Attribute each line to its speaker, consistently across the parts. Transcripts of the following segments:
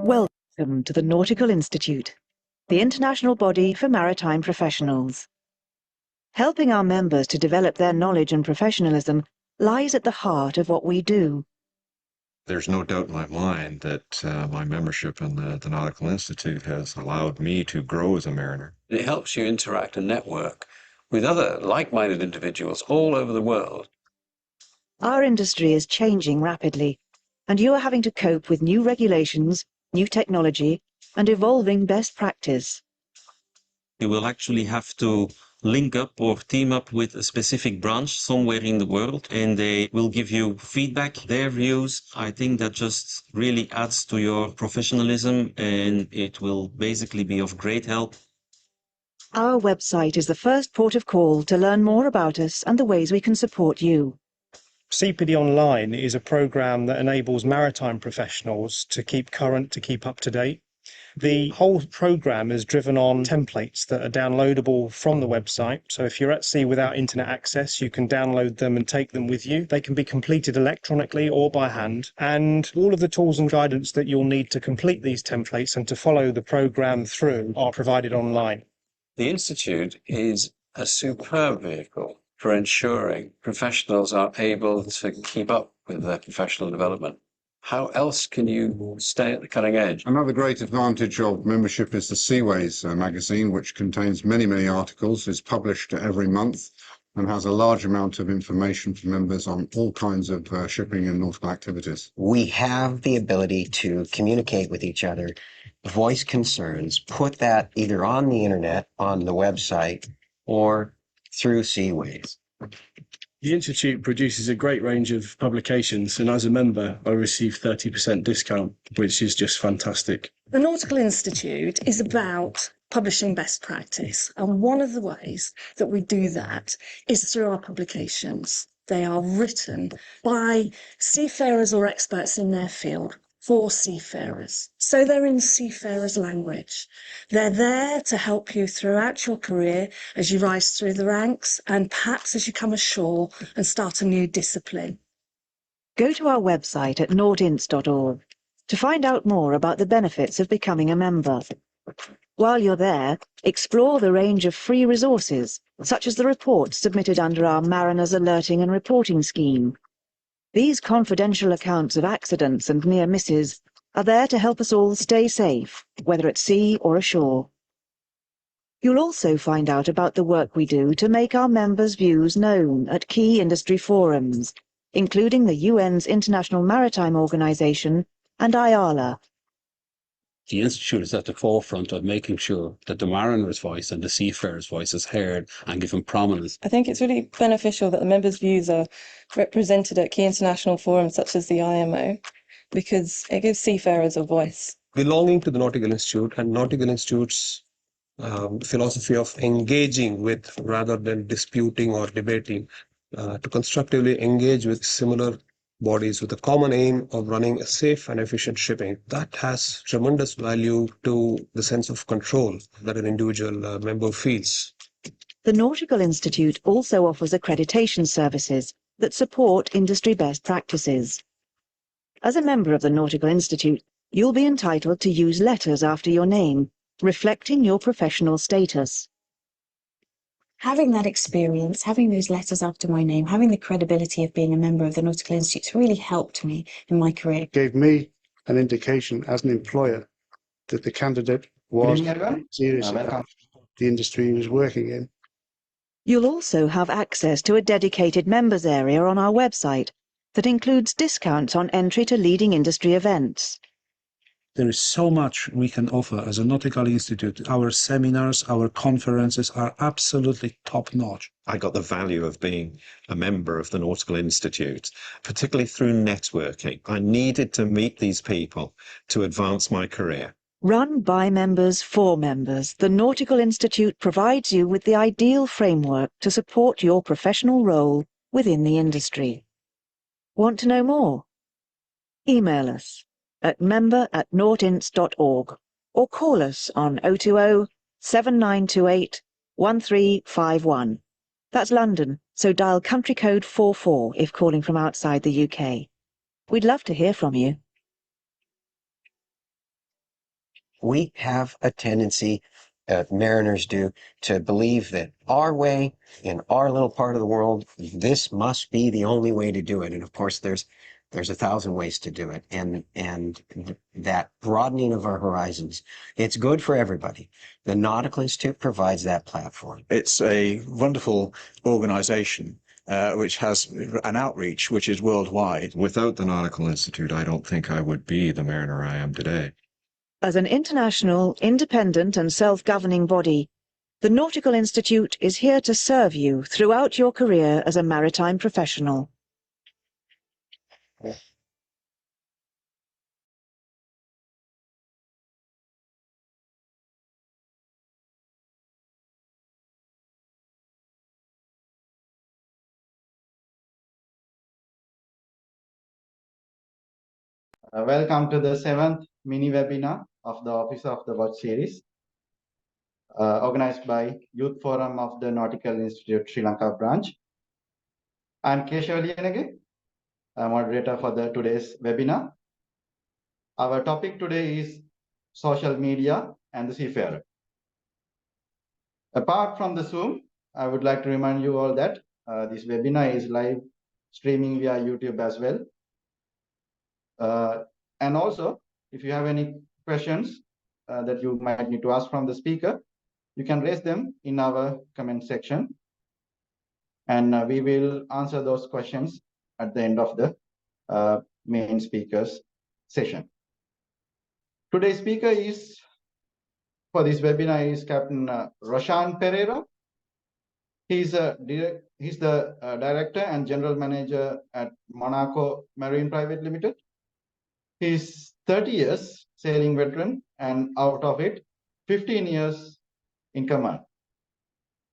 Speaker 1: Welcome to the Nautical Institute, the international body for maritime professionals. Helping our members to develop their knowledge and professionalism lies at the heart of what we do.
Speaker 2: There's no doubt in my mind that my membership in the Nautical Institute has allowed me to grow as a mariner.
Speaker 3: It helps you interact and network with other like-minded individuals all over the world.
Speaker 1: Our industry is changing rapidly, and you are having to cope with new regulations, new technology, and evolving best practice.
Speaker 4: You will actually have to link up or team up with a specific branch somewhere in the world, and they will give you feedback, their views. I think that just really adds to your professionalism, and it will basically be of great help.
Speaker 1: Our website is the first port of call to learn more about us and the ways we can support you.
Speaker 5: CPD Online is a program that enables maritime professionals to keep current, to keep up to date. The whole program is driven on templates that are downloadable from the website. So if you're at sea without internet access, you can download them and take them with you. They can be completed electronically or by hand. And all of the tools and guidance that you'll need to complete these templates and to follow the program through are provided online.
Speaker 3: The Institute is a superb vehicle for ensuring professionals are able to keep up with their professional development. How else can you stay at the cutting edge?
Speaker 6: Another great advantage of membership is the Seaways magazine, which contains many articles, is published every month, and has a large amount of information for members on all kinds of shipping and nautical activities.
Speaker 7: We have the ability to communicate with each other, voice concerns, put that either on the internet, on the website, or through Seaways.
Speaker 8: The Institute produces a great range of publications, and as a member, I receive 30% discount, which is just fantastic.
Speaker 9: The Nautical Institute is about publishing best practice, and one of the ways that we do that is through our publications. They are written by seafarers or experts in their field for seafarers. So they're in seafarers' language. They're there to help you throughout your career as you rise through the ranks and perhaps as you come ashore and start a new discipline.
Speaker 1: Go to our website at nautinst.org to find out more about the benefits of becoming a member. While you're there, explore the range of free resources, such as the reports submitted under our Mariners Alerting and Reporting Scheme. These confidential accounts of accidents and near misses are there to help us all stay safe, whether at sea or ashore. You'll also find out about the work we do to make our members' views known at key industry forums, including the UN's International Maritime Organization and IALA.
Speaker 10: The Institute is at the forefront of making sure that the mariner's voice and the seafarer's voice is heard and given prominence.
Speaker 11: I think it's really beneficial that the members' views are represented at key international forums such as the IMO, because it gives seafarers a voice.
Speaker 12: Belonging to the Nautical Institute and Nautical Institute's philosophy of engaging with rather than disputing or debating, to constructively engage with similar bodies with a common aim of running a safe and efficient shipping. That has tremendous value to the sense of control that an individual member feels.
Speaker 1: The Nautical Institute also offers accreditation services that support industry best practices. As a member of the Nautical Institute, you'll be entitled to use letters after your name, reflecting your professional status.
Speaker 13: Having that experience, having those letters after my name, having the credibility of being a member of the Nautical Institute really helped me in my career.
Speaker 14: It gave me an indication as an employer that the candidate was serious about the industry he was working in.
Speaker 1: You'll also have access to a dedicated members area on our website that includes discounts on entry to leading industry events.
Speaker 15: There is so much we can offer as a Nautical Institute. Our seminars, our conferences are absolutely top-notch.
Speaker 2: I got the value of being a member of the Nautical Institute, particularly through networking. I needed to meet these people to advance my career.
Speaker 1: Run by members for members, the Nautical Institute provides you with the ideal framework to support your professional role within the industry. Want to know more? Email us at member@nautinst.org or call us on 020-7928-1351. That's London, so dial country code 44 if calling from outside the UK. We'd love to hear from you.
Speaker 7: we have a tendency, mariners do, to believe that our way in our little part of the world, this must be the only way to do it. And of course, there's 1,000 ways to do it. And that broadening of our horizons, it's good for everybody. The Nautical Institute provides that platform.
Speaker 16: It's a wonderful organization which has an outreach which is worldwide.
Speaker 2: Without the Nautical Institute, I don't think I would be the mariner I am today.
Speaker 1: As an international, independent and self-governing body, the Nautical Institute is here to serve you throughout your career as a maritime professional.
Speaker 17: Welcome to the 7th mini webinar of the Office of the Watch series, organized by Youth Forum of the Nautical Institute Sri Lanka branch. I'm Keshav, moderator for today's webinar. Our topic today is social media and the seafarer. Apart from the Zoom, I would like to remind you all that this webinar is live streaming via YouTube as well. And also, if you have any questions that you might need to ask from the speaker, you can raise them in our comment section. And we will answer those questions at the end of the main speaker's session. Today's speaker is, for this webinar, is Captain Roshan Perera. He's the director and general manager at Manaco Marine Private Limited. He's 30 years sailing veteran, and out of it, 15 years in command.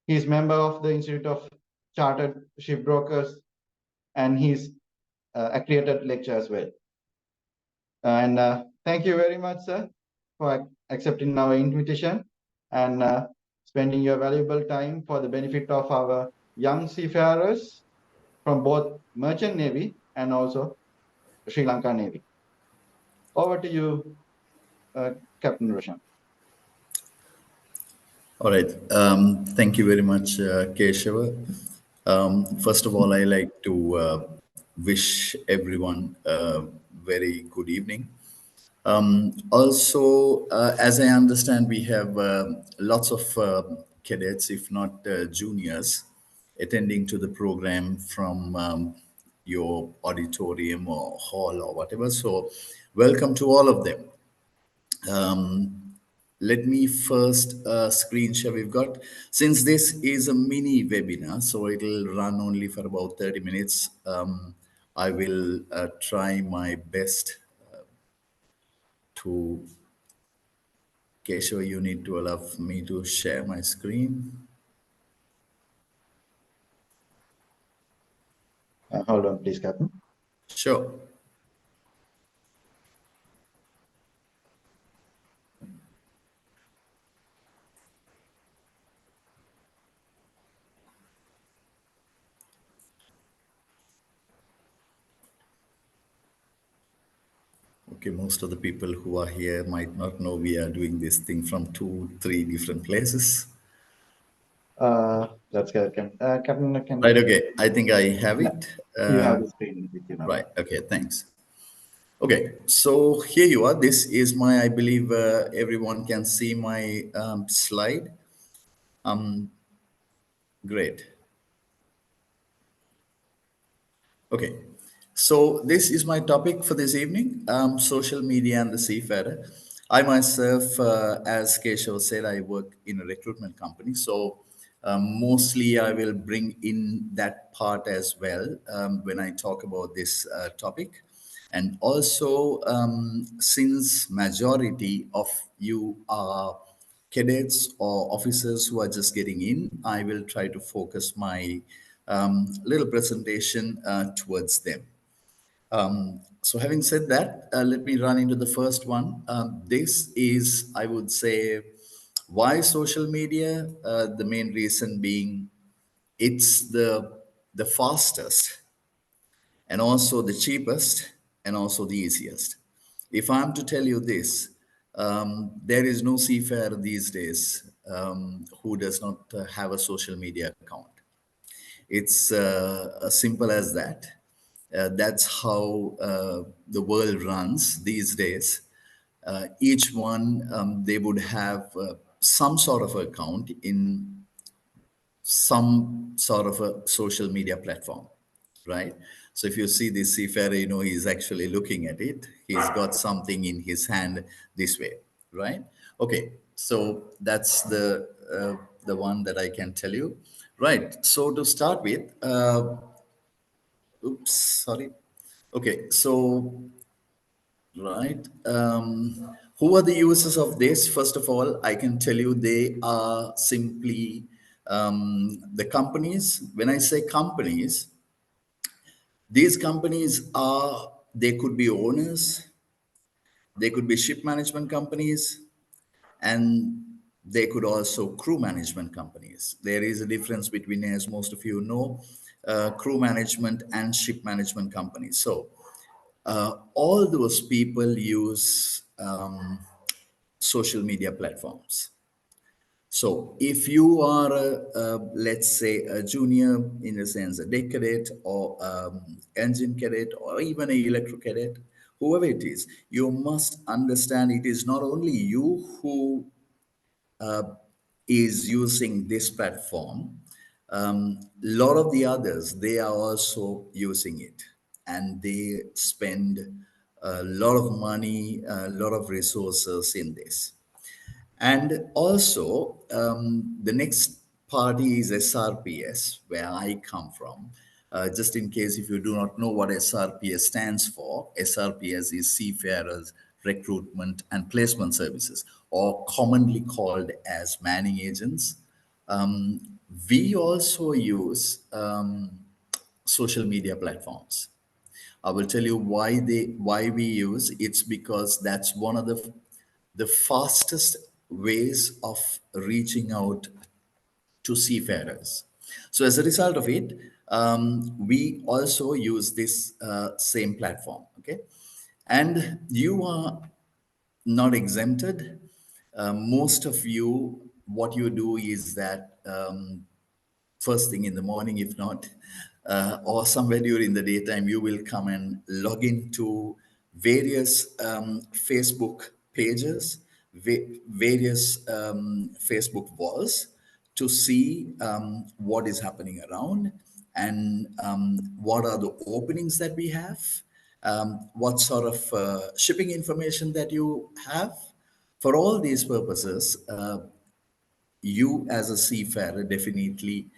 Speaker 17: He's member of the Institute of Chartered Shipbrokers, and he's accredited lecturer as well. And thank you very much, sir, for accepting our invitation and spending your valuable time for the benefit of our young seafarers from both Merchant Navy and also Sri Lanka Navy. Over to you, Captain Roshan.
Speaker 18: All right. Thank you very much, Keshav. First of all, I like to wish everyone a very good evening. Also, as I understand, we have lots of cadets, if not juniors, attending to the program from your auditorium or hall or whatever. So welcome to all of them. Let me first screen share. We've got, since this is a mini webinar, so it'll run only for about 30 minutes. I will try my best to, Keshav, you need to allow me to share my screen.
Speaker 17: Hold on, please, Captain.
Speaker 18: Sure. Okay, most of the people who are here might not know we are doing this thing from 2-3 different places.
Speaker 17: That's good, Captain.
Speaker 18: Right, okay, I think I have it.
Speaker 17: You have the screen with you now.
Speaker 18: Right, okay, thanks. Okay, so here you are. This is my, I believe everyone can see my slide. Great. Okay, so this is my topic for this evening, social media and the seafarer. I myself, as Keshav said, I work in a recruitment company. So mostly I will bring in that part as well when I talk about this topic. And also, since majority of you are cadets or officers who are just getting in, I will try to focus my little presentation towards them. So having said that, let me run into the first one. This is, I would say, why social media? The main reason being it's the fastest and also the cheapest and also the easiest. If I'm to tell you this, There is no seafarer these days who does not have a social media account. It's as simple as that. That's how the world runs these days. Each one, they would have some sort of account in some sort of a social media platform, right? So if you see this seafarer, you know, he's actually looking at it. He's got something in his hand this way, right? Okay, so that's the one that I can tell you. Right, so to start with, oops, sorry. Okay, so right. Who are the users of this? First of all, I can tell you they are simply the companies. When I say companies, these companies are, they could be owners, they could be ship management companies, and they could also crew management companies. There is a difference between, as most of you know, crew management and ship management companies. So all those people use social media platforms. So if you are, let's say, a junior, in a sense, a deck cadet or engine cadet or even an electro cadet, whoever it is, you must understand it is not only you who uh, is using this platform. Lot of the others, they are also using it, and they spend a lot of money, a lot of resources in this. And also, the next party is SRPS, where I come from. Just in case if you do not know what SRPS stands for, SRPS is Seafarers Recruitment and Placement Services, or commonly called as manning agents. Um, we also use social media platforms. I will tell you why we use. It's because that's one of the fastest ways of reaching out to seafarers. So as a result of it, we also use this same platform. Okay, and you are not exempted. Most of you, what you do is that first thing in the morning, if not, or somewhere during the daytime, you will come and log into various Facebook pages, various Facebook walls to see what is happening around and what are the openings that we have, what sort of shipping information that you have. For all these purposes, you as a seafarer definitely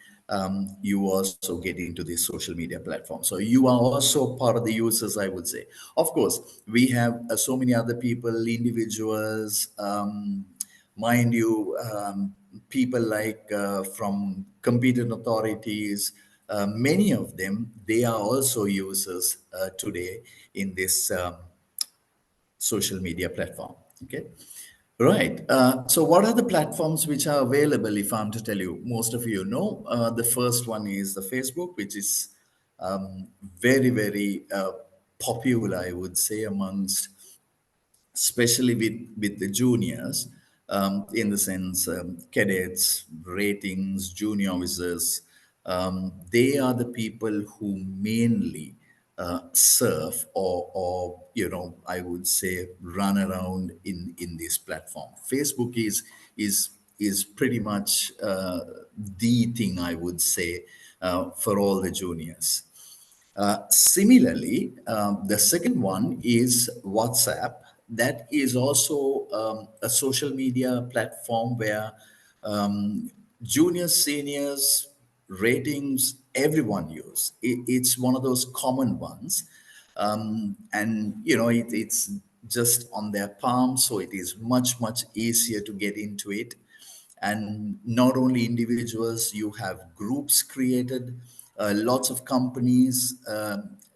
Speaker 18: you also get into the social media platform, so you are also part of the users, I would say. Of course, we have so many other people, individuals, mind you, people like from competent authorities, many of them, they are also users today in this social media platform. Okay. Right. So what are the platforms which are available? If I'm to tell you, most of you know, the first one is the Facebook, which is very, very popular, I would say, amongst, especially with the juniors, in the sense cadets, ratings, junior officers. They are the people who mainly surf or you know, I would say run around in this platform. Facebook is pretty much the thing, I would say, for all the juniors. Similarly, the second one is WhatsApp. That is also a social media platform where juniors, seniors, ratings, everyone use. It's one of those common ones. And, you know, it's just on their palm, so it is much, much easier to get into it. And not only individuals, you have groups created, lots of companies.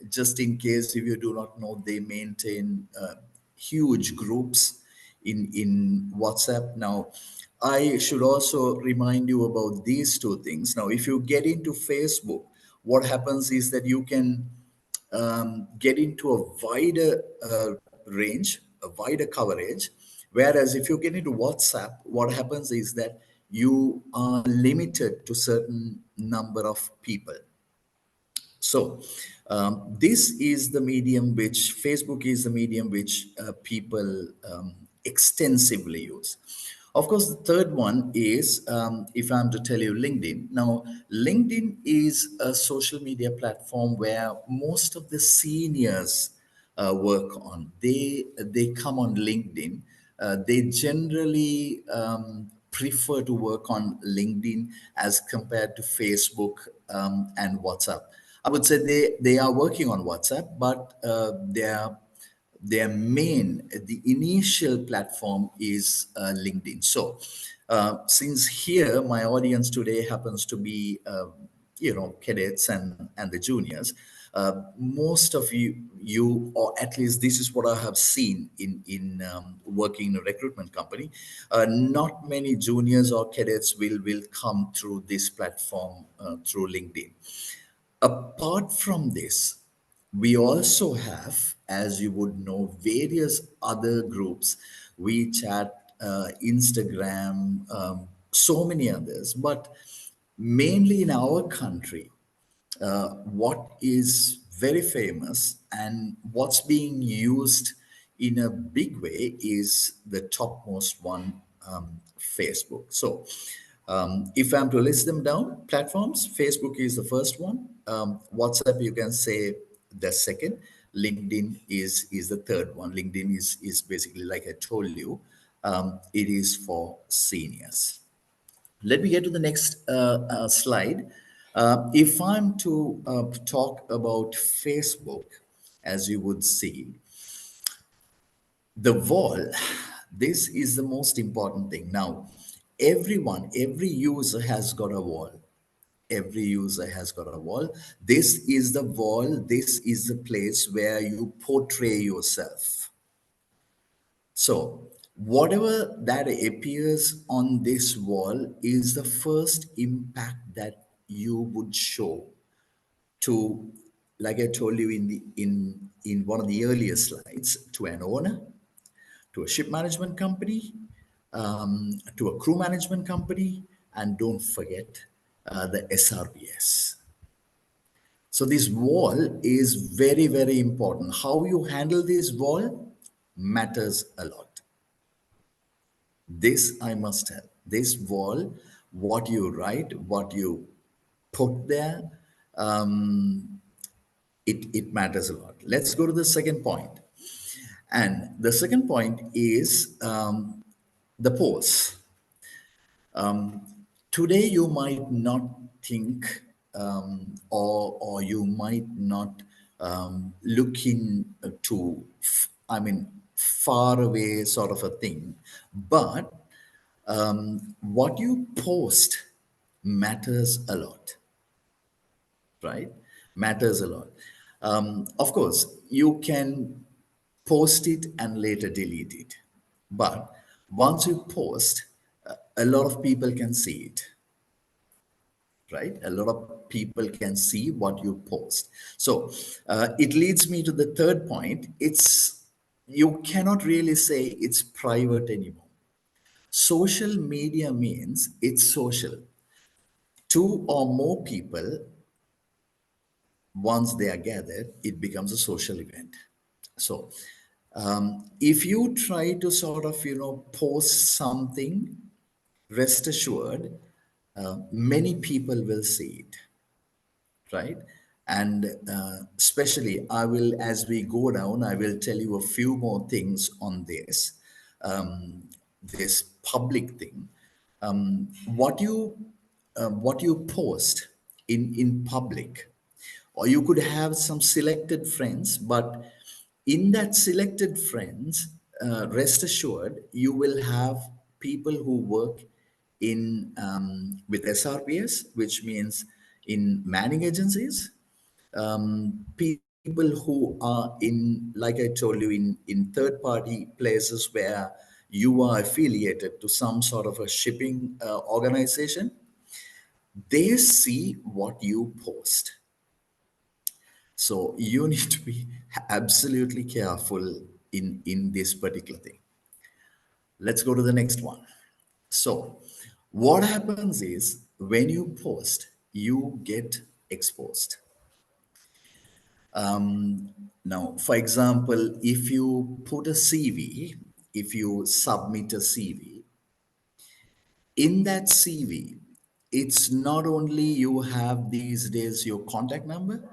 Speaker 18: Just in case if you do not know, they maintain huge groups in WhatsApp. Now, I should also remind you about these two things. Now, if you get into Facebook, what happens is that you can get into a wider range a wider coverage. Whereas if you get into WhatsApp, what happens is that you are limited to certain number of people. So this is the medium which Facebook is the medium which people extensively use. Of course, the third one is, if I'm to tell you, LinkedIn. Now, LinkedIn is a social media platform where most of the seniors work on. They come on LinkedIn. They generally prefer to work on LinkedIn as compared to Facebook and WhatsApp. I would say they are working on WhatsApp, but their main, the initial platform is LinkedIn. So since here my audience today happens to be cadets and the juniors, most of you, or at least this is what I have seen in working in a recruitment company, not many juniors or cadets will come through this platform through LinkedIn. Apart from this, we also have, as you would know, various other groups, WeChat, Instagram, so many others. But mainly in our country, what is very famous and what's being used in a big way is the topmost one, Facebook. So if I'm to list them down, platforms, Facebook is the first one. WhatsApp, you can say the second. LinkedIn is the third one. LinkedIn is basically, like I told you, it is for seniors. Let me get to the next slide. If I'm to talk about Facebook, as you would see, the wall, this is the most important thing. Now, every user has got a wall. Every user has got a wall. This is the wall. This is the place where you portray yourself. So whatever that appears on this wall is the first impact that you would show to, like I told you in one of the earlier slides, to an owner, to a ship management company, to a crew management company, and don't forget the SRBS. So this wall is very, very important. How you handle this wall matters a lot. This I must tell. This wall, what you write, what you put there, it matters a lot. Let's go to the second point. And the second point is the pose. Today you might not think or you might not look into, far away sort of a thing, but what you post matters a lot, right? Matters a lot. Of course, you can post it and later delete it, but once you post, a lot of people can see it, right? A lot of people can see what you post. So it leads me to the third point. You cannot really say it's private anymore. Social media means it's social. Two or more people, once they are gathered, it becomes a social event. So if you try to sort of, post something, rest assured, many people will see it, right? And especially, as we go down, I will tell you a few more things on this public thing. What you post in public, or you could have some selected friends, but in that selected friends, rest assured, you will have people who work in with SRPS, which means in manning agencies, people who are in, like I told you, in third party places where you are affiliated to some sort of a shipping organization. They see what you post. So you need to be absolutely careful in this particular thing. Let's go to the next one. So what happens is when you post, you get exposed. Now, for example, if you put a CV, if you submit a CV, in that CV, it's not only you have these days your contact number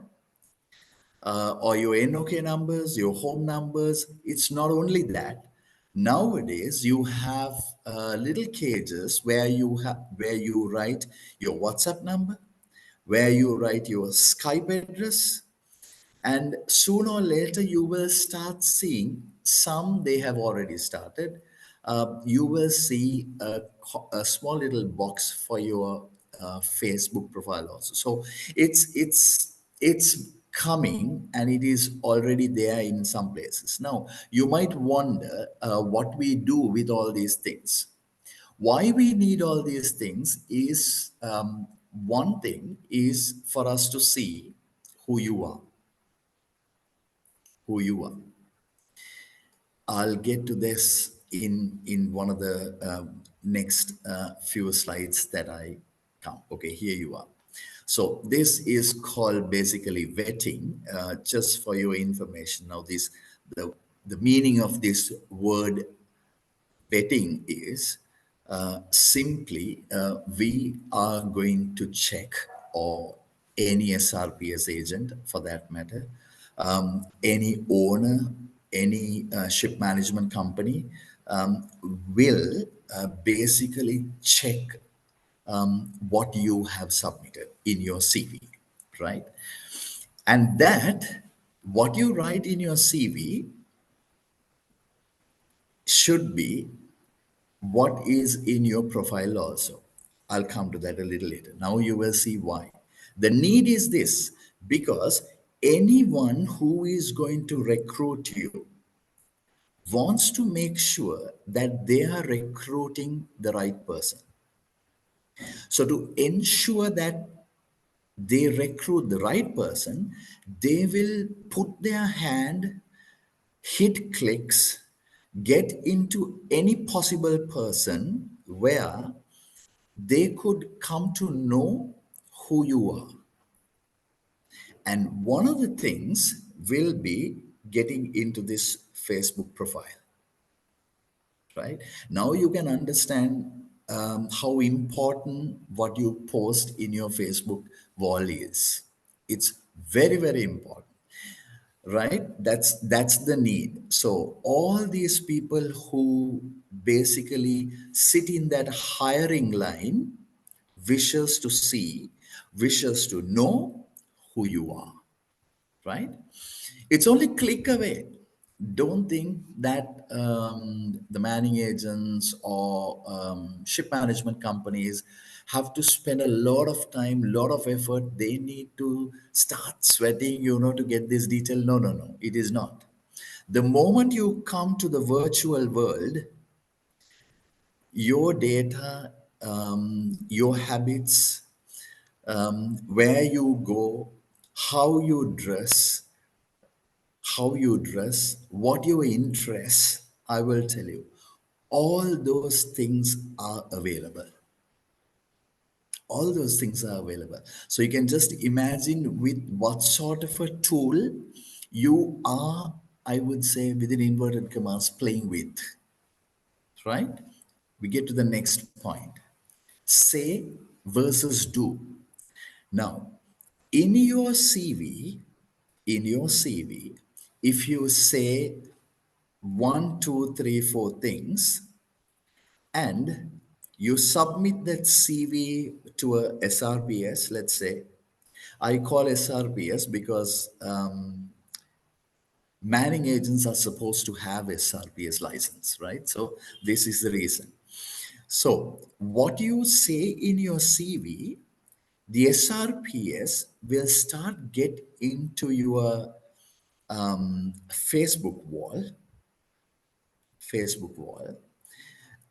Speaker 18: or your NOK numbers, your home numbers. It's not only that. Nowadays, you have little cages where you write your WhatsApp number, where you write your Skype address, and sooner or later you will start seeing some. They have already started. You will see a small little box for your Facebook profile also. So it's coming, and it is already there in some places. Now you might wonder what we do with all these things. Why we need all these things is, one thing is for us to see who you are. Who you are. I'll get to this in one of the next few slides that I come. Okay, here you are. So this is called basically vetting, just for your information. Now the meaning of this word vetting is simply we are going to check, or any SRPS agent for that matter, any owner, any ship management company will basically check what you have submitted in your CV, right? And that what you write in your CV should be what is in your profile also. I'll come to that a little later. Now you will see why. The need is this, because anyone who is going to recruit you wants to make sure that they are recruiting the right person. So to ensure that they recruit the right person, they will put their hand, hit clicks, get into any possible person where they could come to know who you are. And one of the things will be getting into this Facebook profile, right? Now you can understand how important what you post in your Facebook wall is. It's very, very important, right? That's the need. So all these people who basically sit in that hiring line wishes to see, wishes to know who you are, right? It's only click away. Don't think that the manning agents or ship management companies have to spend a lot of time, lot of effort. They need to start sweating, to get this detail. No, no, no, it is not. The moment you come to the virtual world, your data, your habits, where you go, how you dress, what your interests, I will tell you, all those things are available. All those things are available. So you can just imagine with what sort of a tool you are, I would say, within inverted commas, playing with, right? We get to the next point. Say versus do. Now, in your CV, if you say 1, 2, 3, 4 things, and you submit that CV to a SRPS, let's say, I call SRPS because manning agents are supposed to have SRPS license, right? So this is the reason. So what you say in your CV, the SRPS will start get into your Facebook wall,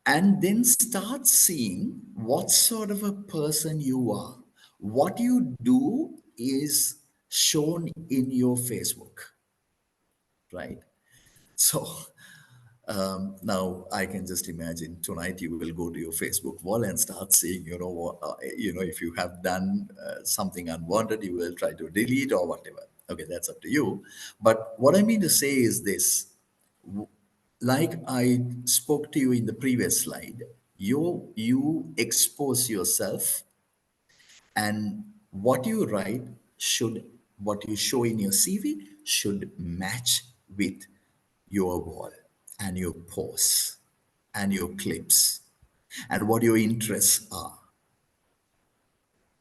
Speaker 18: and then start seeing what sort of a person you are. What you do is shown in your Facebook, right? So now I can just imagine tonight you will go to your Facebook wall and start seeing, if you have done something unwanted, you will try to delete or whatever. Okay, that's up to you. But what I mean to say is this: like I spoke to you in the previous slide, you expose yourself, and what you write should, what you show in your CV should match with your wall and your posts and your clips and what your interests are,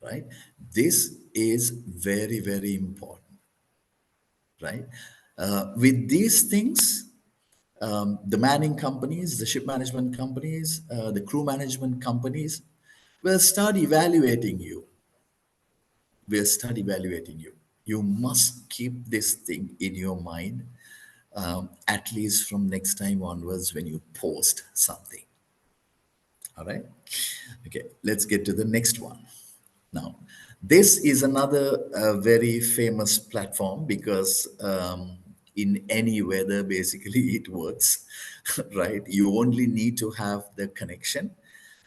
Speaker 18: right? This is very, very important, right? With these things, the manning companies, the ship management companies, the crew management companies will start evaluating you. Will start evaluating you. You must keep this thing in your mind, at least from next time onwards when you post something. All right. Okay, let's get to the next one. Now, this is another very famous platform because in any weather, basically it works, right? You only need to have the connection.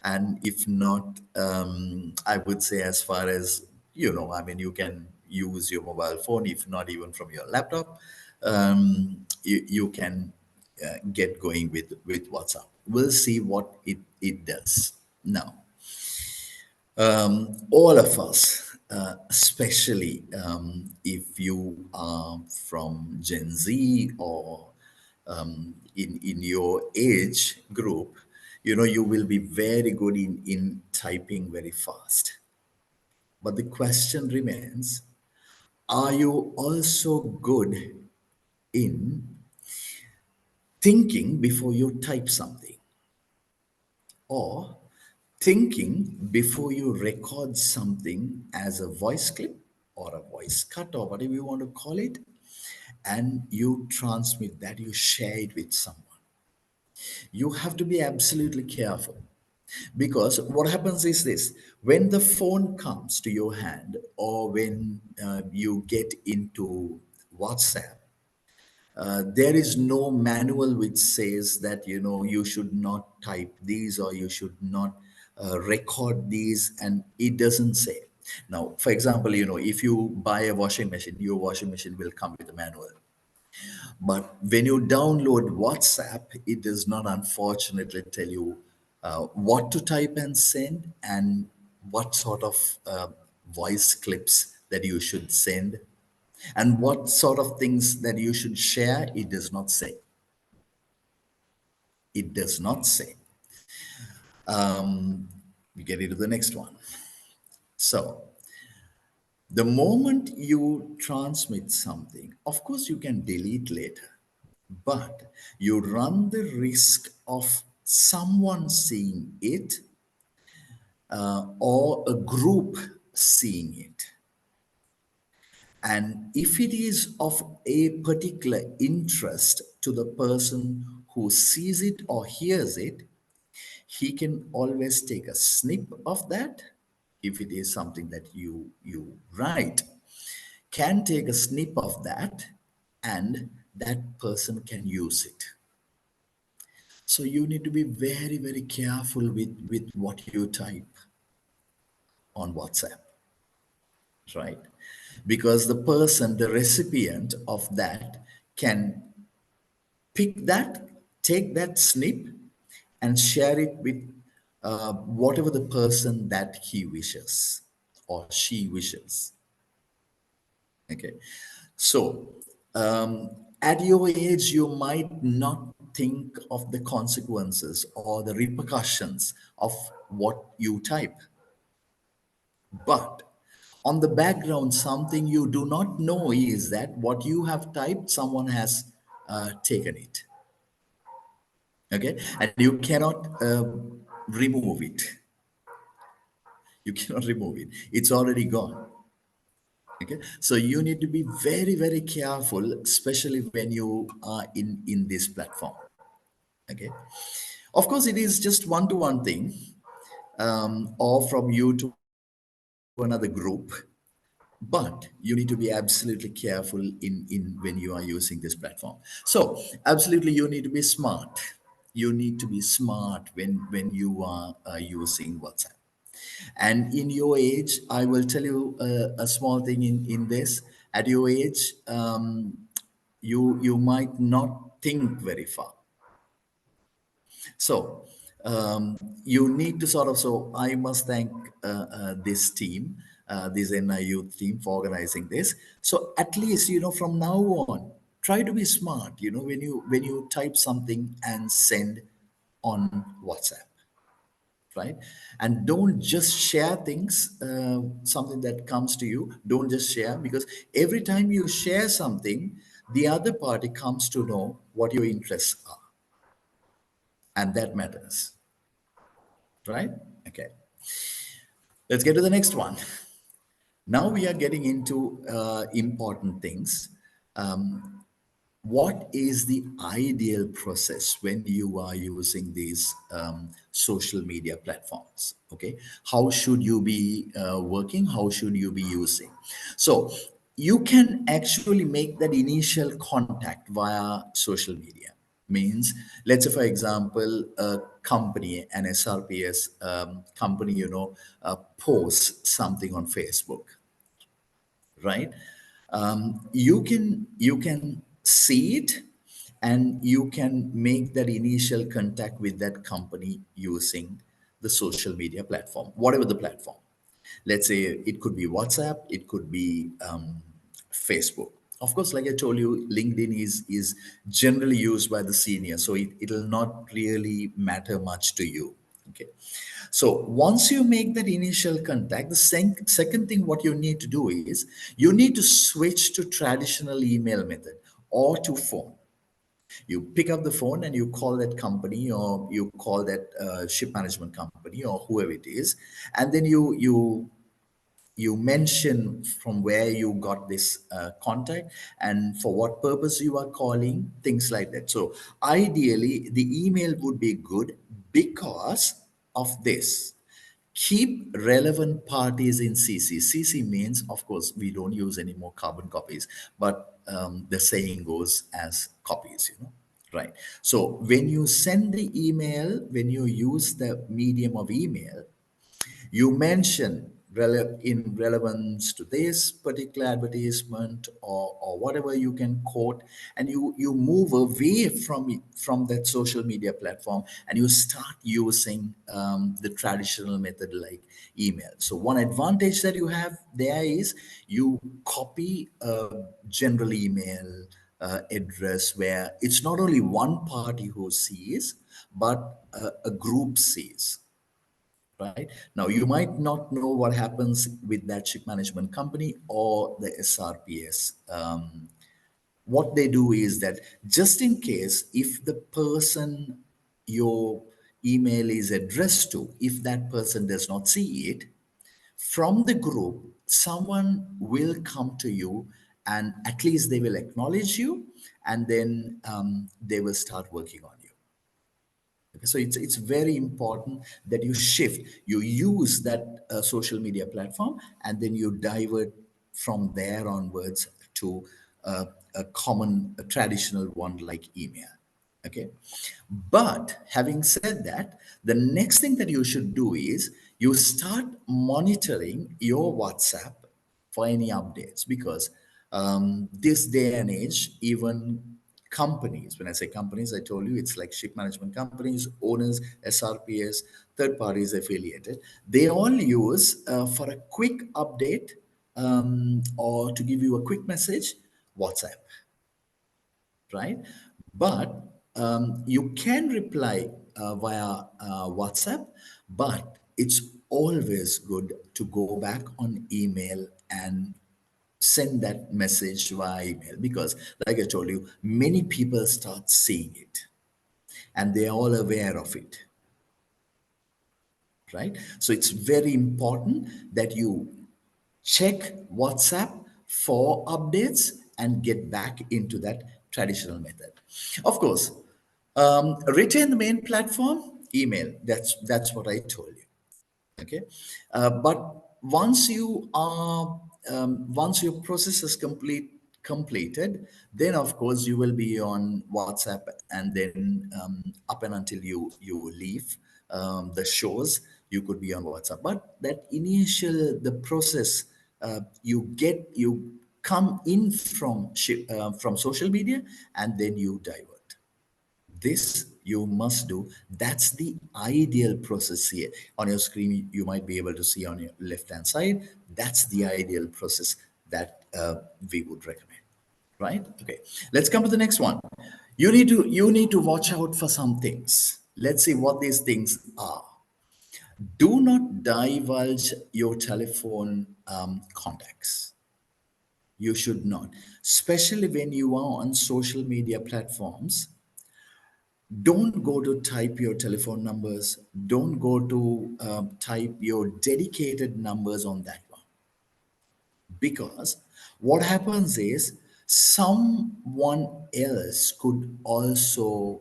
Speaker 18: And if not, I would say as far as, I mean, you can use your mobile phone, if not even from your laptop, you can get going with WhatsApp. We'll see what it does. Now, all of us, especially if you are from Gen Z or in your age group, you will be very good in typing very fast. But the question remains, are you also good in thinking before you type something, or thinking before you record something as a voice clip or a voice cut or whatever you want to call it, and you transmit that, you share it with someone? You have to be absolutely careful, because what happens is this: when the phone comes to your hand, or when you get into WhatsApp, there is no manual which says that you should not type these, or you should not record these, and it doesn't say. Now, for example, if you buy a washing machine, your washing machine will come with a manual. But when you download WhatsApp, it does not, unfortunately, tell you what to type and send, and what sort of voice clips that you should send, and what sort of things that you should share. It does not say. It does not say. We get into the next one. So the moment you transmit something, of course you can delete later, but you run the risk of someone seeing it, or a group seeing it. And if it is of a particular interest to the person who sees it or hears it, he can always take a snip of that. If it is something that you write, can take a snip of that, and that person can use it. So you need to be very, very careful with what you type on WhatsApp, right? Because the person, the recipient of that, can pick that, take that snip, and share it with whatever the person that he wishes or she wishes. Okay. So at your age, you might not think of the consequences or the repercussions of what you type. But on the background, something you do not know is that what you have typed, someone has taken it. Okay. And you cannot remove it. You cannot remove it. It's already gone. Okay. So you need to be very, very careful, especially when you are in this platform. Okay. Of course, it is just one-to-one thing, or from you to another group. but you need to be absolutely careful in when you are using this platform. So absolutely, you need to be smart. You need to be smart when you are using WhatsApp. And in your age, I will tell you a small thing in this. At your age, you might not think very far. So you need to sort of, so I must thank this team, this NI Youth team for organizing this. So at least, from now on, try to be smart, when you type something and send on WhatsApp, right? And don't just share things, something that comes to you, don't just share, because every time you share something, the other party comes to know what your interests are, and that matters, right? Okay, let's get to the next one. Now we are getting into important things. What is the ideal process when you are using these social media platforms? Okay, how should you be working? How should you be using? So you can actually make that initial contact via social media. Means, let's say, for example, a company, an SRPS company, posts something on Facebook, right? You can see it, and you can make that initial contact with that company using the social media platform, whatever the platform. Let's say it could be WhatsApp, it could be Facebook. Of course, like I told you, LinkedIn is generally used by the senior, so it'll not really matter much to you. Okay. So once you make that initial contact, the second thing what you need to do is you need to switch to traditional email method or to phone. You pick up the phone and you call that company, or you call that ship management company, or whoever it is, and then you mention from where you got this contact and for what purpose you are calling, things like that. So ideally, the email would be good because of this. Keep relevant parties in CC. CC means, of course, we don't use any more carbon copies, but the saying goes as copies, right? So when you send the email, when you use the medium of email, you mention in relevance to this particular advertisement, or whatever you can quote, and you move away from that social media platform, and you start using the traditional method like email. So one advantage that you have there is you copy a general email address where it's not only one party who sees, but a group sees. Right now, you might not know what happens with that ship management company or the SRPS. What they do is that, just in case, if the person your email is addressed to, if that person does not see it, from the group, someone will come to you, and at least they will acknowledge you, and then they will start working on you. So it's very important that you shift, you use that social media platform, and then you divert from there onwards to a common, a traditional one like email. Okay. But having said that, the next thing that you should do is you start monitoring your WhatsApp for any updates, because this day and age, even companies, when I say companies, I told you it's like ship management companies, owners, SRPS, third parties affiliated, they all use for a quick update, or to give you a quick message, WhatsApp, right? But you can reply via WhatsApp, but it's always good to go back on email and send that message via email, because like I told you, many people start seeing it and they are all aware of it, right? So it's very important that you check WhatsApp for updates and get back into that traditional method. Of course, retain the main platform, email. That's what I told you. Okay, but once you are once your process is completed, then of course you will be on WhatsApp, and then up and until you leave the shows, you could be on WhatsApp. But that initial the process, you come in from social media, and then you divert. This you must do. That's the ideal process here. On your screen, you might be able to see on your left hand side. That's the ideal process that we would recommend, right? Okay, let's come to the next one. You need to watch out for some things. Let's see what these things are. Do not divulge your telephone contacts. You should not, especially when you are on social media platforms. Don't go to type your telephone numbers. Don't go to type your dedicated numbers on that one. Because what happens is someone else could also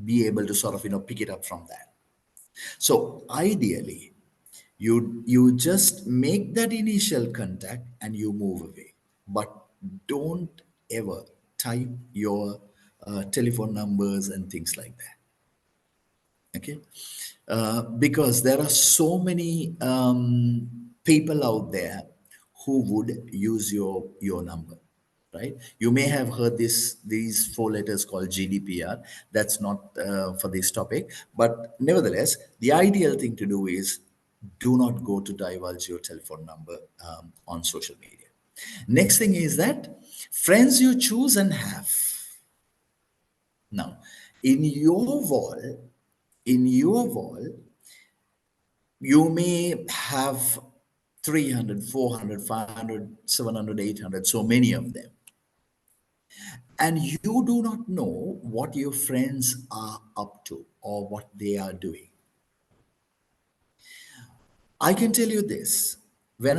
Speaker 18: be able to sort of, pick it up from that. So ideally, you just make that initial contact and you move away, but don't ever type your telephone numbers and things like that. Okay, because there are so many people out there who would use your number, right? You may have heard these four letters called GDPR. That's not for this topic, but nevertheless, the ideal thing to do is do not go to divulge your telephone number on social media. Next thing is that friends you choose and have. Now, in your wall, you may have 300, 400, 500, 700, 800, so many of them. And you do not know what your friends are up to or what they are doing. I can tell you this. When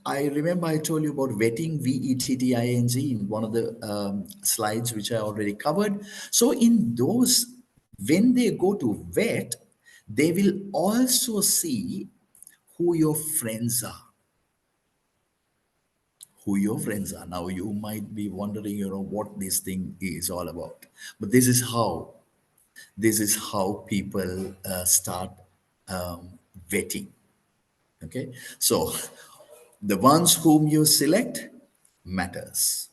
Speaker 18: I remember I told you about vetting, VETTING, in one of the slides which I already covered. So in those, when they go to vet, they will also see who your friends are. Who your friends are. Now you might be wondering, what this thing is all about. But this is how people start vetting. Okay, so the ones whom you select matters.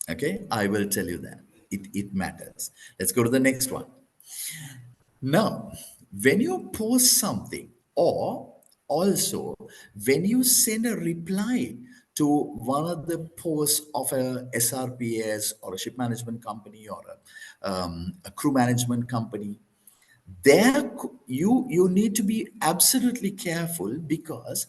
Speaker 18: Okay, I will tell you that it matters. Let's go to the next one. Now, when you post something, or also when you send a reply to one of the posts of a SRPS or a ship management company or a crew management company, there you need to be absolutely careful, because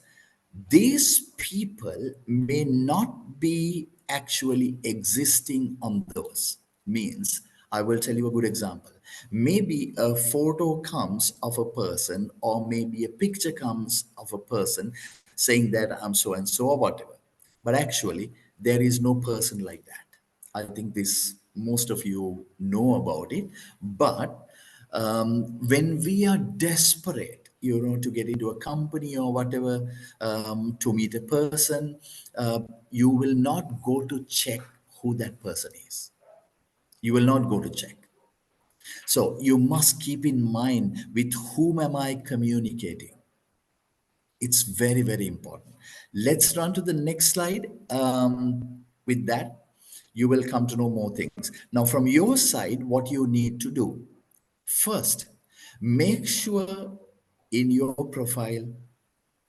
Speaker 18: these people may not be actually existing on those. Means, I will tell you a good example. Maybe a photo comes of a person, or maybe a picture comes of a person saying that I'm so and so or whatever, but actually there is no person like that. I think this, most of you know about it. But when we are desperate, to get into a company or whatever, to meet a person, you will not go to check who that person is. You will not go to check. So you must keep in mind, with whom am I communicating? It's very, very important. Let's run to the next slide. With that, you will come to know more things. Now, from your side, what you need to do, first, make sure in your profile,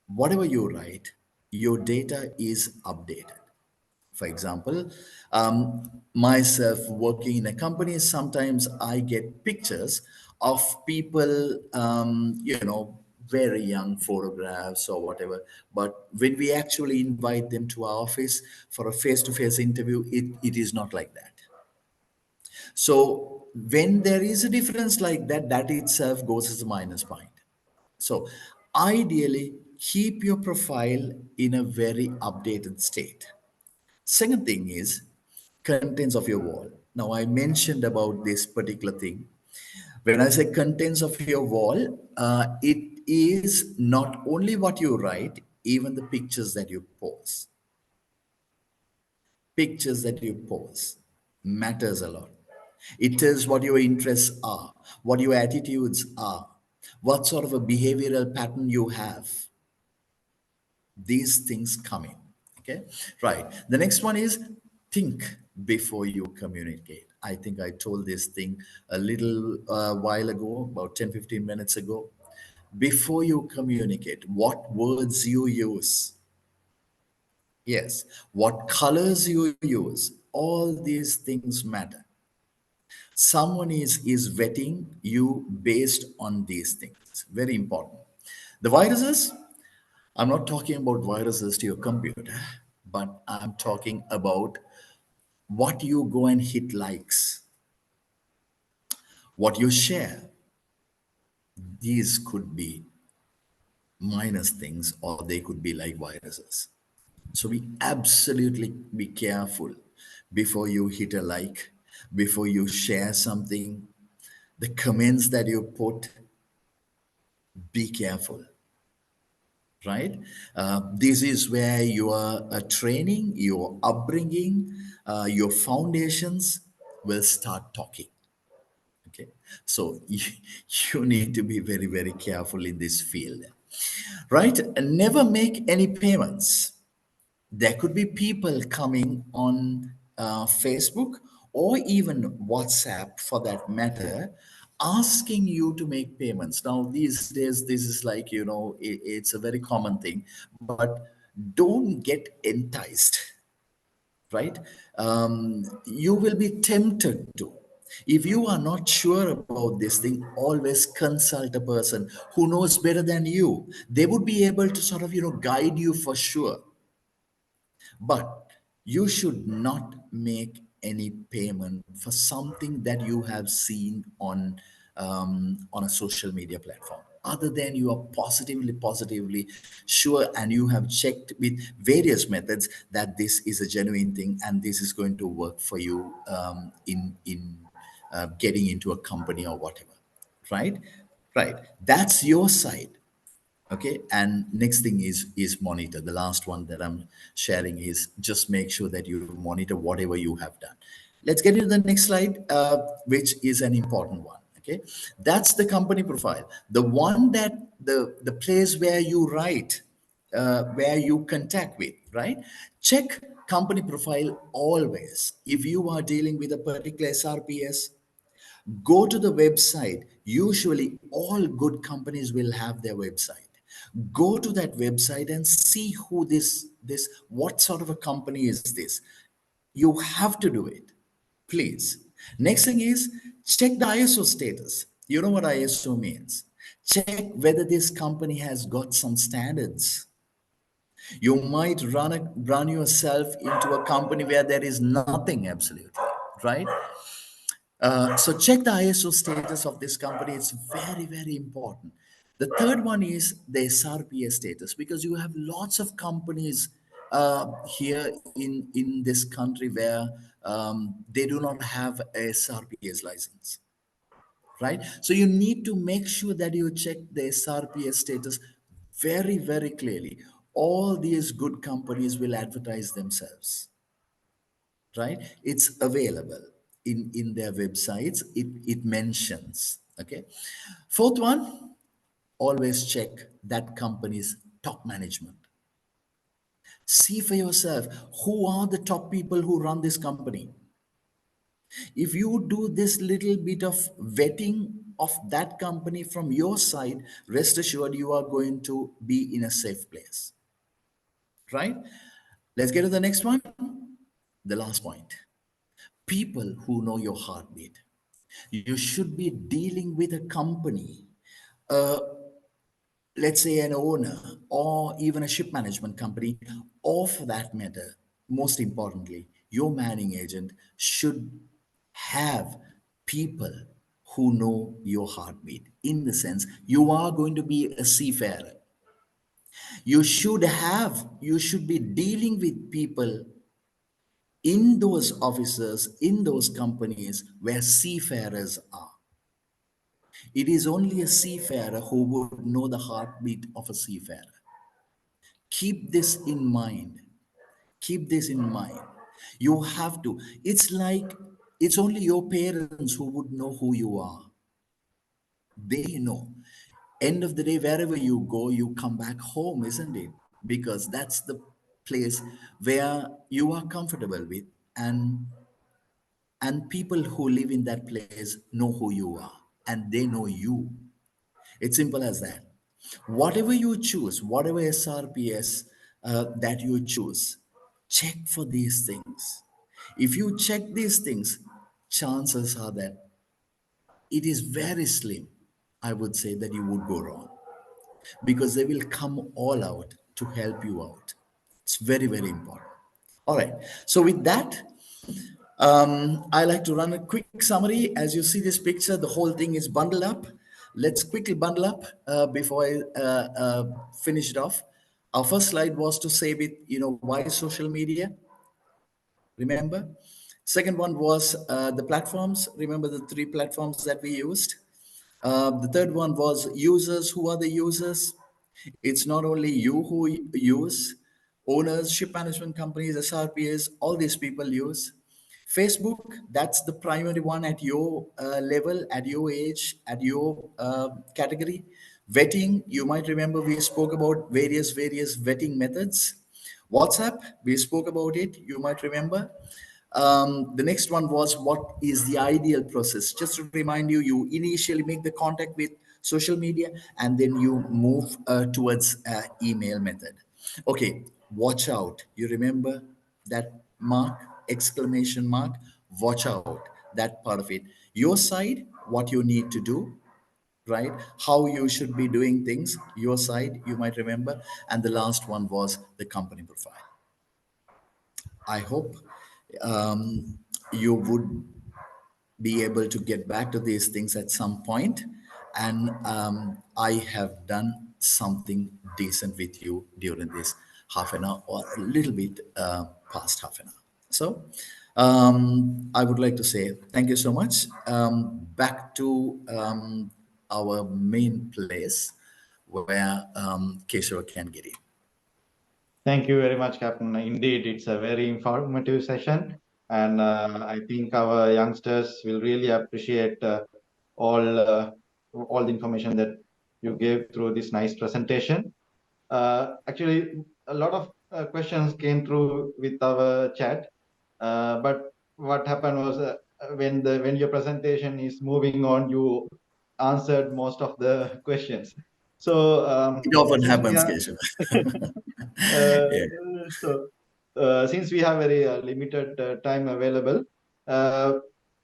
Speaker 18: whatever you write, your data is updated. For example, myself working in a company, sometimes I get pictures of people, very young photographs or whatever. But when we actually invite them to our office for a face-to-face interview, it is not like that. So when there is a difference like that, that itself goes as a minus point. So ideally, keep your profile in a very updated state. Second thing is contents of your wall. Now, I mentioned about this particular thing. When I say contents of your wall, it is not only what you write, even the pictures that you post. Pictures that you post matters a lot. It is what your interests are, what your attitudes are, what sort of a behavioral pattern you have. These things come in. Okay, right. The next one is think before you communicate. I think I told this thing a little while ago, about 10-15 minutes ago. Before you communicate, what words you use. Yes, what colors you use, all these things matter. Someone is vetting you based on these things. Very important. The viruses, I'm not talking about viruses to your computer, but I'm talking about what you go and hit likes, what you share. These could be minus things or they could be like viruses. So we absolutely be careful before you hit a like, before you share something, the comments that you put, be careful, right? This is where your training, your upbringing, your foundations will start talking. Okay, so you need to be very, very careful in this field, right? And never make any payments. There could be people coming on Facebook or even WhatsApp for that matter, asking you to make payments. Now, these days, this is like, it's a very common thing, but don't get enticed, right? You will be tempted to. If you are not sure about this thing, always consult a person who knows better than you. They would be able to sort of, guide you for sure. But you should not make any payment for something that you have seen on a social media platform, other than you are positively sure and you have checked with various methods that this is a genuine thing and this is going to work for you in getting into a company or whatever, right? Right. That's your side. Okay, and next thing is monitor. The last one that I'm sharing is just make sure that you monitor whatever you have done. Let's get into the next slide, which is an important one. Okay, that's the company profile, the one that the place where you write, where you contact with, right? Check company profile always. If you are dealing with a particular SRPS, go to the website. Usually all good companies will have their website. Go to that website and see who this what sort of a company is this. You have to do it, please. Next thing is check the ISO status. You know what ISO means. Check whether this company has got some standards. You might run yourself into a company where there is nothing absolutely, right? So check the ISO status of this company. It's very, very important. The third one is the SRPS status, because you have lots of companies here in this country where they do not have a SRPS license, right? So you need to make sure that you check the SRPS status very, very clearly. All these good companies will advertise themselves, right? It's available in their websites. It mentions. Okay, fourth one, always check that company's top management. See for yourself who are the top people who run this company. If you do this little bit of vetting of that company from your side, rest assured you are going to be in a safe place, right? Let's get to the next one, the last point. People who know your heartbeat. You should be dealing with a company, uh, let's say an owner or even a ship management company, or for that matter, most importantly, your manning agent should have people who know your heartbeat. In the sense, you are going to be a seafarer. You should be dealing with people in those offices, in those companies where seafarers are. It is only a seafarer who would know the heartbeat of a seafarer. Keep this in mind. Keep this in mind. You have to. It's like it's only your parents who would know who you are. They know. End of the day, wherever you go, you come back home, isn't it? Because that's the place where you are comfortable with, and people who live in that place know who you are and they know you. It's simple as that. Whatever you choose, whatever SRPS that you choose, check for these things. If you check these things, chances are that it is very slim, I would say, that you would go wrong, because they will come all out to help you out. It's very, very important. All right. So with that, I like to run a quick summary. As you see this picture, the whole thing is bundled up. Let's quickly bundle up before I finish it off. Our first slide was to say with, why social media, remember? Second one was the platforms. Remember the 3 platforms that we used? The third one was users. Who are the users? It's not only you who use, owners, ship management companies, SRPs, all these people use. Facebook, that's the primary one at your level, at your age, at your category. Vetting, you might remember we spoke about various vetting methods. WhatsApp, we spoke about it, you might remember. The next one was, what is the ideal process? Just to remind you, you initially make the contact with social media and then you move towards email method. Okay, watch out. You remember that mark, exclamation mark, watch out, that part of it. Your side, what you need to do, right? How you should be doing things, your side, you might remember. And the last one was the company profile. I hope you would be able to get back to these things at some point. And I have done something decent with you during this half an hour or a little bit past half an hour. So I would like to say thank you so much. Back to our main place where Keshava can get in.
Speaker 17: Thank you very much, Captain. Indeed, it's a very informative session, and I think our youngsters will really appreciate all the information that you gave through this nice presentation. Actually, a lot of questions came through with our chat, but what happened was when your presentation is moving on, you answered most of the questions. So
Speaker 18: It often
Speaker 17: since we
Speaker 18: happens,
Speaker 17: are
Speaker 18: Keshav. Yeah.
Speaker 17: so since we have very limited time available,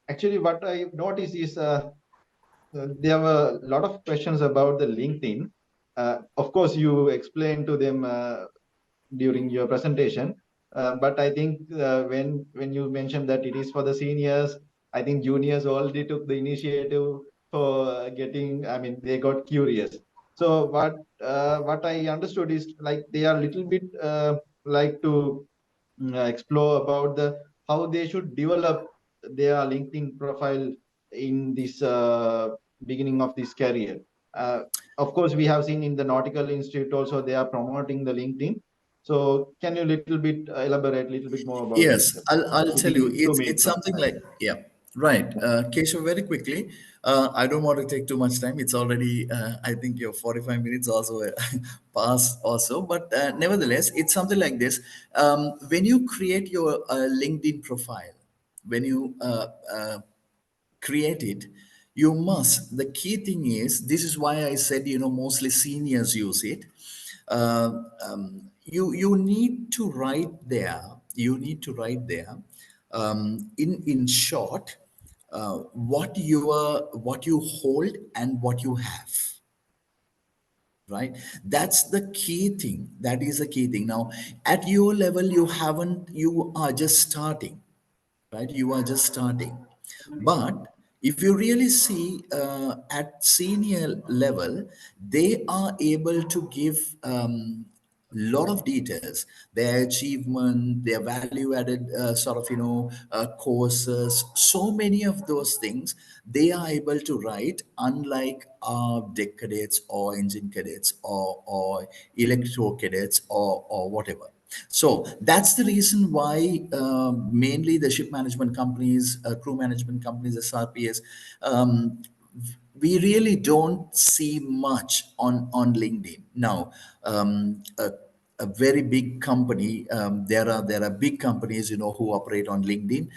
Speaker 17: actually what I noticed is there were a lot of questions about the LinkedIn. Of course, you explained to them during your presentation, but I think when you mentioned that it is for the seniors, I think juniors already took the initiative for getting. I mean, they got curious. So what I understood is like they are a little bit like to explore about the how they should develop their LinkedIn profile in this beginning of this career. Of course, we have seen in the Nautical Institute also they are promoting the LinkedIn. So can you little bit elaborate a little bit more about it?
Speaker 18: Yes, I'll tell you.
Speaker 17: Within
Speaker 18: It's
Speaker 17: 2 minutes of
Speaker 18: something
Speaker 17: time.
Speaker 18: like, yeah, right. Keshav, very quickly. I don't want to take too much time. It's already I think your 45 minutes also past also. But nevertheless, it's something like this. When you create your LinkedIn profile, when you create it, you must, the key thing is, this is why I said, mostly seniors use it. You need to write there, in short, what you hold and what you have, right? That's the key thing. That is the key thing. Now at your level, you are just starting, right? You are just starting. But if you really see at senior level, they are able to give lot of details, their achievement, their value added courses, so many of those things they are able to write, unlike deck cadets or engine cadets or electro cadets or whatever. So that's the reason why mainly the ship management companies, crew management companies, SRPS, we really don't see much on LinkedIn now. A very big company. There are big companies, who operate on LinkedIn.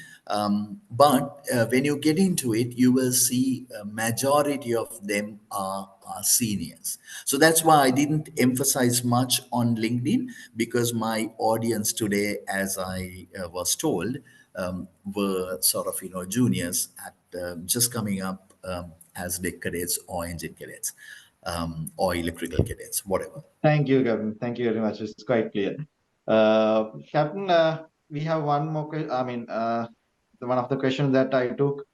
Speaker 18: But when you get into it, you will see a majority of them are seniors. So that's why I didn't emphasize much on LinkedIn, because my audience today, as I was told, were sort of juniors at just coming up as deck cadets or engine cadets, or electrical cadets, whatever.
Speaker 17: Thank you, Captain. Thank you very much. It's quite clear. Captain, we have one more question. I mean, one of the questions that I took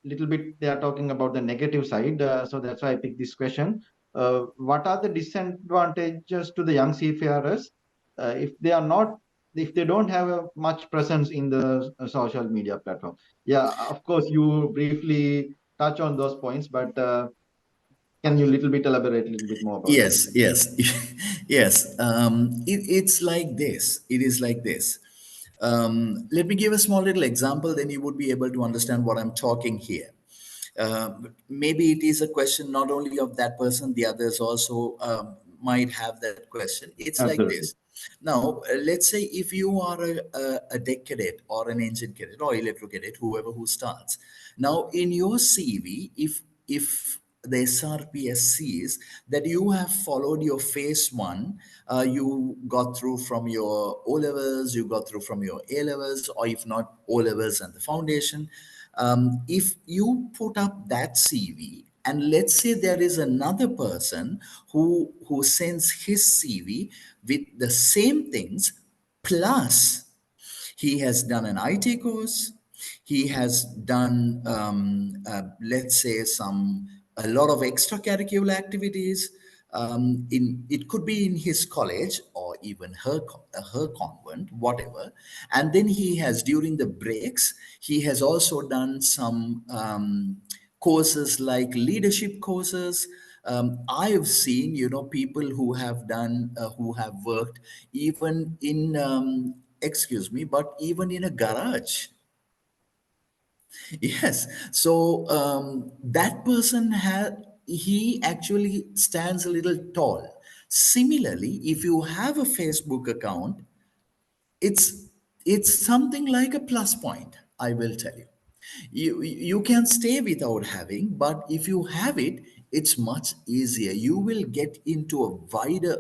Speaker 17: little bit, they are talking about the negative side. So that's why I picked this question. What are the disadvantages to the young seafarers if they don't have a much presence in the social media platform? Yeah, of course, you briefly touch on those points, but can you little bit elaborate a little bit more about that?
Speaker 18: Yes. Yes. It's like this. It is like this. Let me give a small little example, then you would be able to understand what I'm talking here. Maybe it is a question not only of that person, the others also might have that question. It's like
Speaker 17: Absolutely.
Speaker 18: this. Now, let's say if you are a deck cadet or an engine cadet or electro cadet, whoever who starts. Now, in your CV, if the SRPS sees that you have followed your phase one, you got through from your O levels, you got through from your A levels, or if not O levels and the foundation. If you put up that CV, and let's say there is another person who sends his CV with the same things, plus he has done an IT course, he has done let's say a lot of extracurricular activities. In it could be in his college or even her convent, whatever. And then he has, during the breaks, he has also done some courses like leadership courses. I have seen, people who have done, who have worked even in, excuse me, but even in a garage. Yes. So that person he actually stands a little tall. Similarly, if you have a Facebook account, it's it's something like a plus point, I will tell you. You can stay without having, but if you have it, it's much easier. You will get into a wider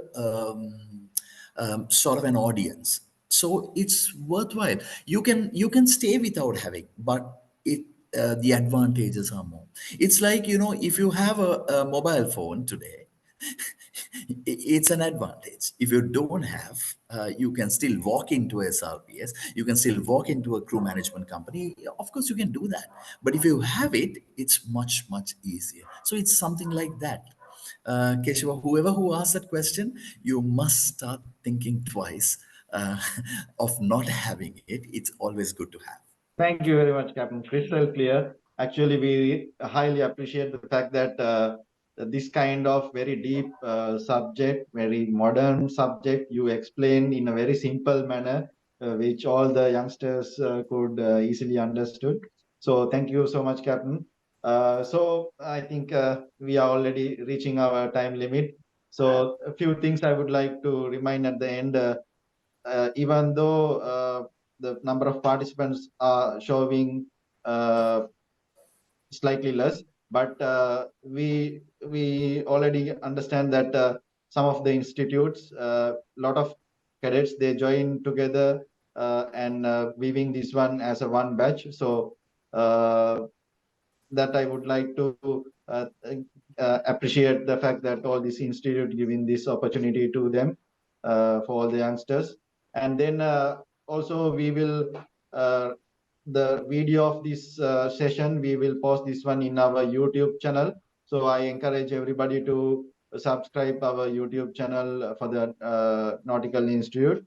Speaker 18: sort of an audience, so it's worthwhile. You can stay without having, but the advantages are more. It's like, if you have a mobile phone today, it's an advantage. If you don't have, you can still walk into SRPS, you can still walk into a crew management company. Of course, you can do that. But if you have it, it's much, much easier. So it's something like that. Keshava, whoever who asked that question, you must start thinking twice of not having it. It's always good to have.
Speaker 17: Thank you very much, Captain. Crystal clear. Actually, we highly appreciate the fact that this kind of very deep subject, very modern subject, you explained in a very simple manner, which all the youngsters could easily understood. So thank you so much, Captain. So I think we are already reaching our time limit. So a few things I would like to remind at the end. Even though the number of participants are showing slightly less, but we already understand that some of the institutes, a lot of cadets, they join together and weaving this one as a one batch. So that I would like to appreciate the fact that all this institute giving this opportunity to them for all the youngsters. And then also we will, the video of this session, we will post this one in our YouTube channel. So I encourage everybody to subscribe our YouTube channel for the Nautical Institute,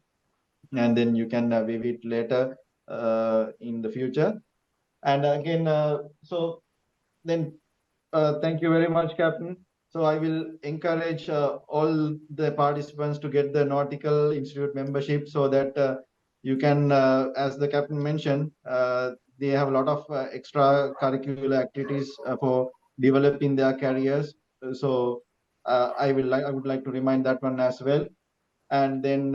Speaker 17: and then you can view it later in the future. And again, so then thank you very much, Captain. So I will encourage all the participants to get the Nautical Institute membership so that you can, as the Captain mentioned, they have a lot of extracurricular activities for developing their careers. So I would like to remind that one as well. And then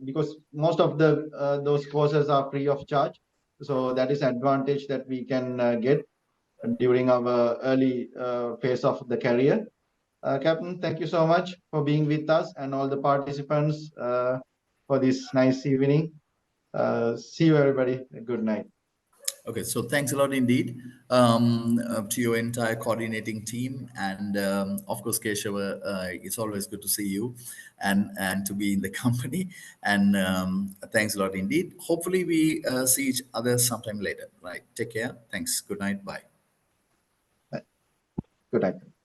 Speaker 17: because most of the those courses are free of charge, so that is advantage that we can get during our early phase of the career. Captain, thank you so much for being with us and all the participants for this nice evening. See you, everybody. Good night.
Speaker 18: Okay, so thanks a lot indeed to your entire coordinating team, and of course, Keshava, it's always good to see you and to be in the company. And thanks a lot indeed. Hopefully, we see each other sometime later. Right? Take care. Thanks. Good night. Bye.
Speaker 17: Good night.